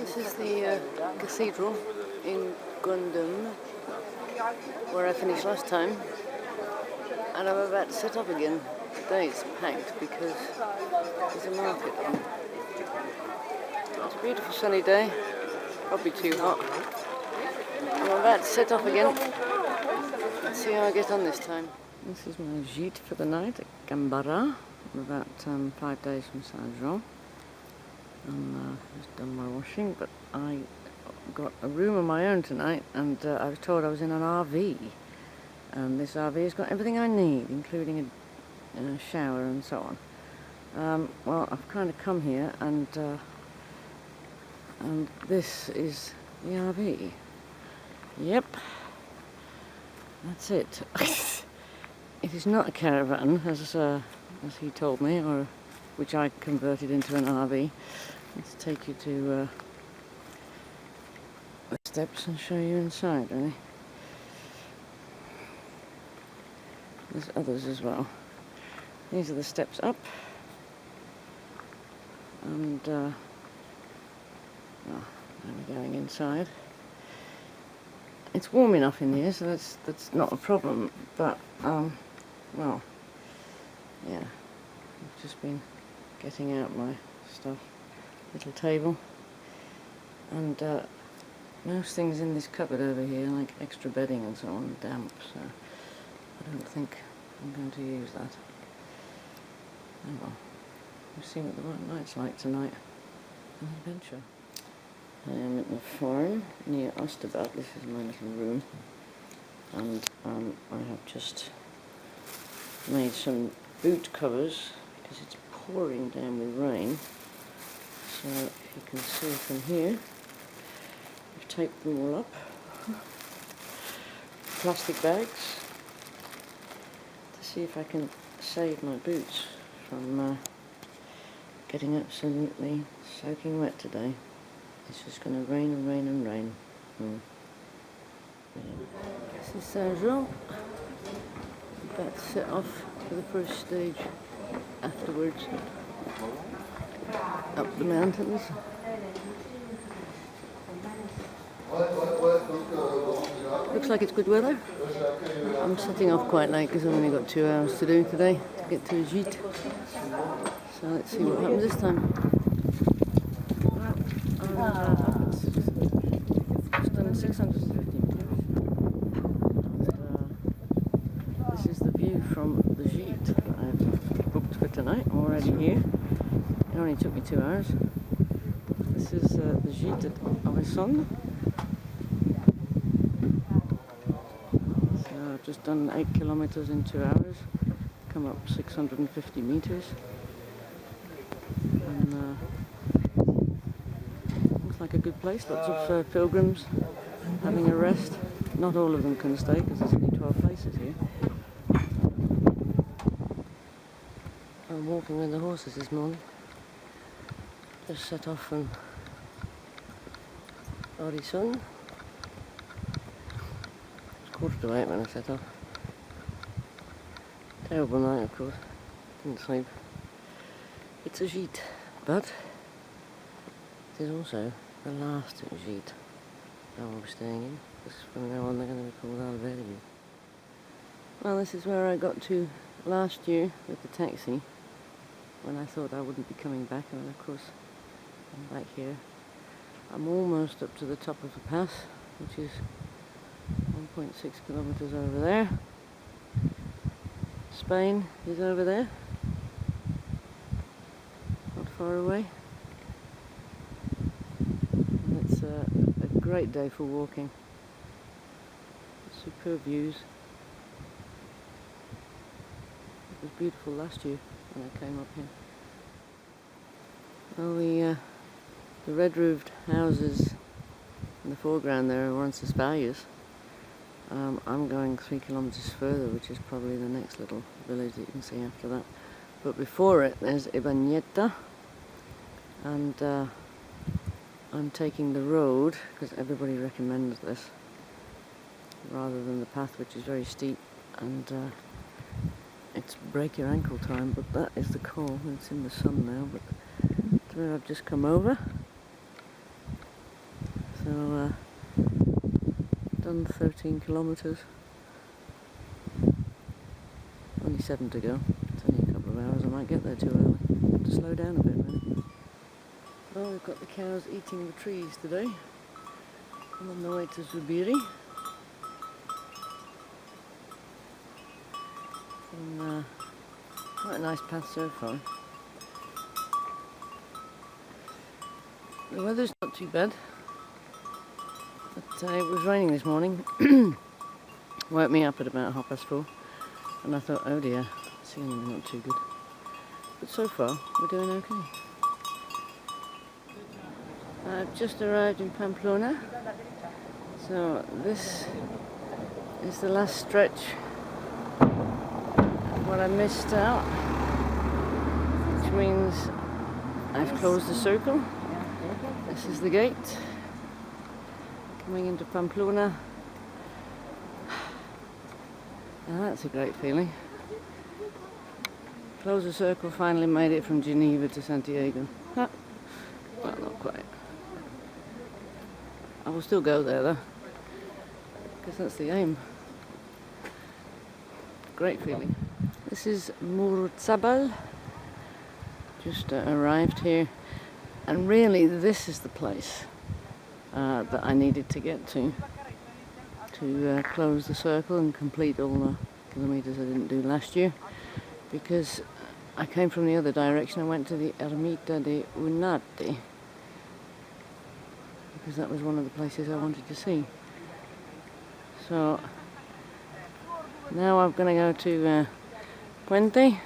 This is the cathedral in Gundam, where I finished last time, and I'm about to set off again. Today it's packed because there's a market on. It's a beautiful sunny day, probably too hot. I'm about to set off again. Let's see how I get on this time. This is my gîte for the night at Gambara. I'm about 5 days from Saint-Jean. And just done my washing, but I got a room of my own tonight, and I was told I was in an RV. And this RV has got everything I need, including a shower and so on. Well, I've kind of come here, and this is the RV. Yep, that's it. It is not a caravan, as he told me, or which I converted into an RV. Let's take you to the steps and show you inside, really. There's others as well. These are the steps up, and now we're going inside. It's warm enough in here, so that's not a problem. But well, yeah, I've just been getting out my stuff. Little table, and most things in this cupboard over here, like extra bedding and so on, are damp, so I don't think I'm going to use that. Oh well, we'll see what the night's like tonight. An adventure. I am at the farm near Osterbat. This is my little room, and I have just made some boot covers because it's pouring down with rain. So you can see from here, I've taped them all up. Plastic bags to see if I can save my boots from getting absolutely soaking wet today. It's just going to rain and rain and rain. This is Saint-Jean. About to set off for the first stage afterwards. Up the mountains. Looks like it's good weather. I'm setting off quite late because I've only got 2 hours to do today to get to the gîte. So let's see what happens this time. It's done 650 meters. And this is the view from the gîte that I've booked for tonight. I'm already here. It only took me 2 hours. This is the gîte at Avesson. So I've just done 8 kilometers in 2 hours, come up 650 meters. And looks like a good place, lots of pilgrims having a rest. Not all of them can stay because there's only 12 places here. I'm walking with the horses this morning. Just set off from Horizon. It's 7:45 when I set off. Terrible night, of course. Didn't sleep. It's a gîte, but it is also the last gîte I will be staying in, because from now on they're going to be called Albergue. Well, this is where I got to last year with the taxi, when I thought I wouldn't be coming back, and of course I'm back here. I'm almost up to the top of the pass, which is 1.6 kilometers over there. Spain is over there, not far away. And it's a great day for walking. Superb views. It was beautiful last year when I came up here. Well, the red-roofed houses in the foreground there are Roncesvalles. I'm going 3 kilometers further, which is probably the next little village that you can see after that. But before it, there's Ibañeta, and I'm taking the road because everybody recommends this, rather than the path, which is very steep, and it's break your ankle time. But that is the call. It's in the sun now, but to where I've just come over. So done 13 kilometres. Only 7 to go. It's only a couple of hours. I might get there too early. Have to slow down a bit really. Well, we've got the cows eating the trees today. I'm on the way to Zubiri. And quite a nice path so far. The weather's not too bad, but it was raining this morning. Woke me up at about 4:30, and I thought, oh dear, singing not too good. But so far, we're doing okay. I've just arrived in Pamplona, so this is the last stretch of what I missed out, which means I've closed the circle. This is the gate, coming into Pamplona. Now that's a great feeling. Close the circle, finally made it from Geneva to Santiago. Well, not quite. I will still go there though, because that's the aim. Great feeling. This is Murutzabal. Just arrived here. And really, this is the place that I needed to get to close the circle and complete all the kilometres I didn't do last year. Because I came from the other direction, I went to the Ermita de Unate, because that was one of the places I wanted to see. So now I'm going to go to Puente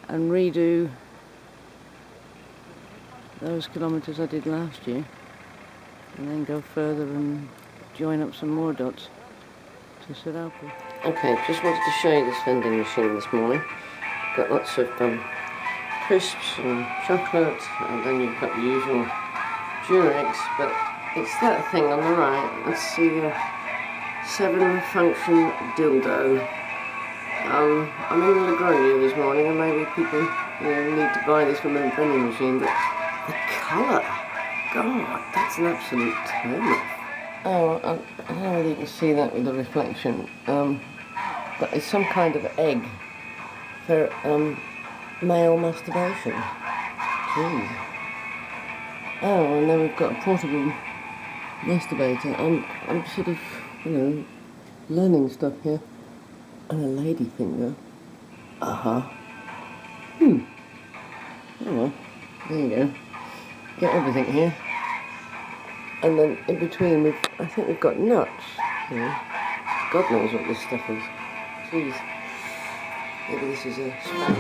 and redo those kilometres I did last year, and then go further and join up some more dots to Seraupo. Okay, just wanted to show you this vending machine this morning. Got lots of crisps and chocolate, and then you've got the usual Durex, but it's that thing on the right. That's the 7-function dildo. I'm in Logroño this morning, and maybe people need to buy this from a vending machine, but the colour, God, that's an absolute turn-off. Oh, I don't know whether you can see that with the reflection, but it's some kind of egg for male masturbation. Jeez. Oh, and then we've got a portable masturbator. I'm sort of, learning stuff here. And a lady finger. Oh well, there you go. Get everything here. And then in between, I think we've got nuts. God knows what this stuff is. Jeez. Maybe this is a spam.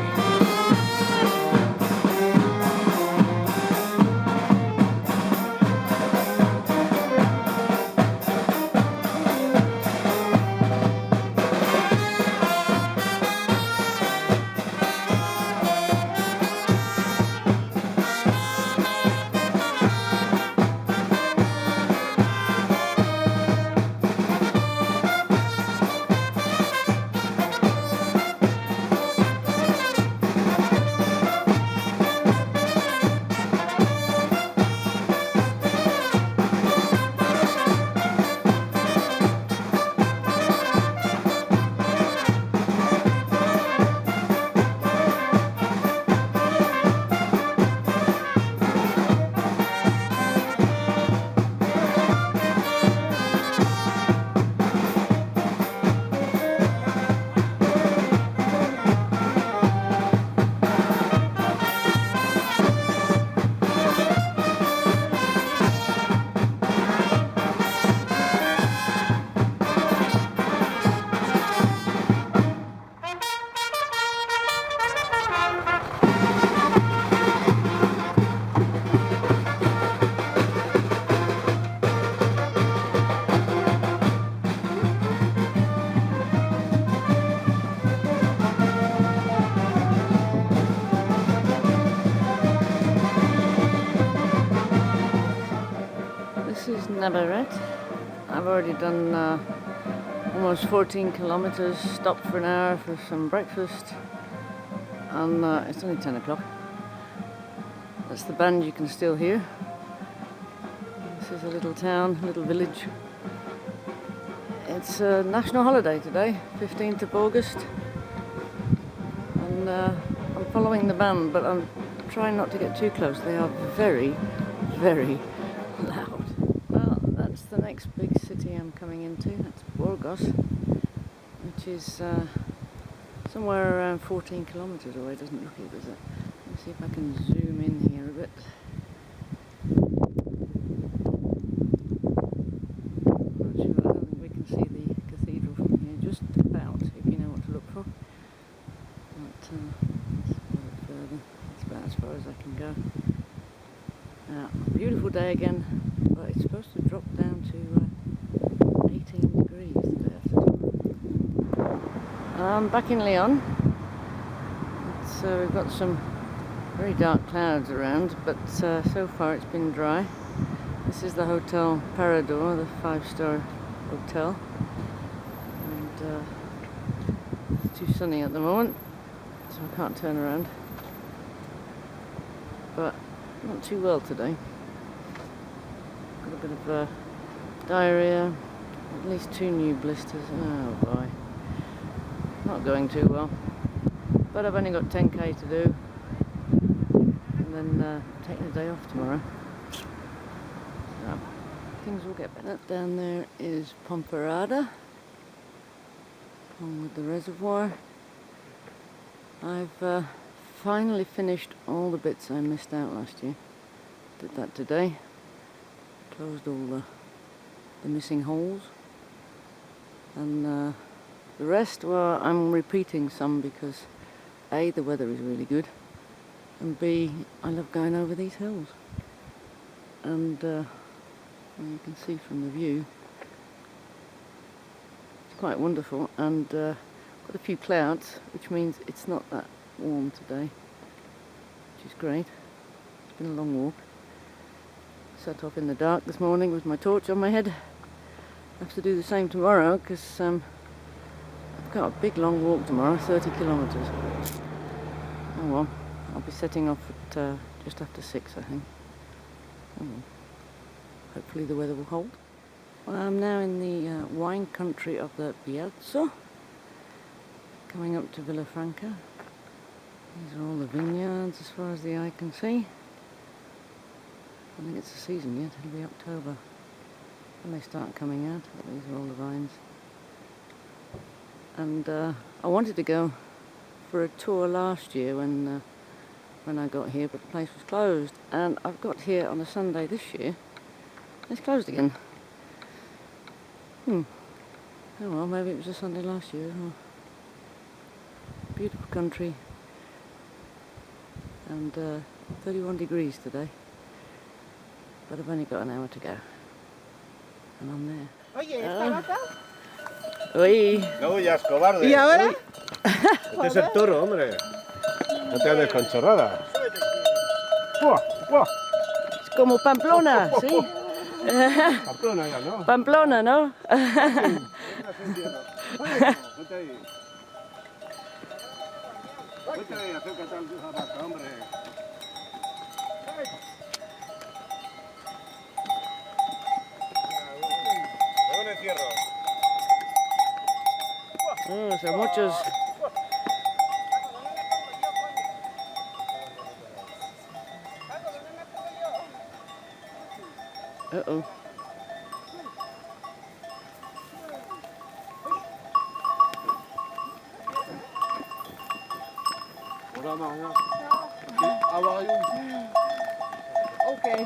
Navarrete. I've already done almost 14 kilometers, stopped for an hour for some breakfast, and it's only 10 o'clock. That's the band you can still hear. This is a little town, little village. It's a national holiday today, 15th of August. And I'm following the band, but I'm trying not to get too close. They are very, very loud. Well, that's the next big city I'm coming into. That's Burgos, which is somewhere around 14 kilometers away. Doesn't look it, does it? Let me see if I can zoom in here a bit. Not sure, I don't think we can see the cathedral from here, just about, if you know what to look for. But let's go a bit further. That's about as far as I can go. Beautiful day again, but it's supposed to drop down to 18 degrees the day after tomorrow. I'm back in Leon. We've got some very dark clouds around, but so far it's been dry. This is the Hotel Parador, the 5-star hotel, and it's too sunny at the moment, so I can't turn around, but not too well today. Got a bit of diarrhea, at least 2 new blisters. Oh boy, not going too well. But I've only got 10k to do, and then taking the day off tomorrow. So things will get better. Down there is Pomperada, along with the reservoir. I've finally finished all the bits I missed out last year. Did that today. Closed all the missing holes, and the rest, well, I'm repeating some because A, the weather is really good, and B, I love going over these hills. And well, you can see from the view, it's quite wonderful, and got a few clouds, which means it's not that warm today, which is great. It's been a long walk. Set off in the dark this morning with my torch on my head. I have to do the same tomorrow because I've got a big long walk tomorrow, 30 kilometres. Oh well, I'll be setting off at just after 6, I think. Oh well. Hopefully the weather will hold. Well, I'm now in the wine country of the Bierzo, coming up to Villafranca. These are all the vineyards as far as the eye can see. I don't think it's the season yet, it'll be October when they start coming out, but these are all the vines. And I wanted to go for a tour last year when I got here, but the place was closed. And I've got here on a Sunday this year. It's closed again. Oh well, maybe it was a Sunday last year. Oh. Beautiful country. And 31 degrees today. But I've only got an hour to go. And I'm there. Oye, ¿estaba acá? Uy. No, ya es cobarde. ¿Y ahora? Uy. Este es el toro, hombre. No te andes con chorradas. ¡Buah! ¡Buah! Es como Pamplona, ¿sí? Pamplona ya, ¿no? Pamplona, ¿no? Vente ahí. Vente ahí, acércate al zapato, hombre. ¿Dónde encierro? Oh, son muchos. Uh-oh. Hola, mamá. How are you? Okay.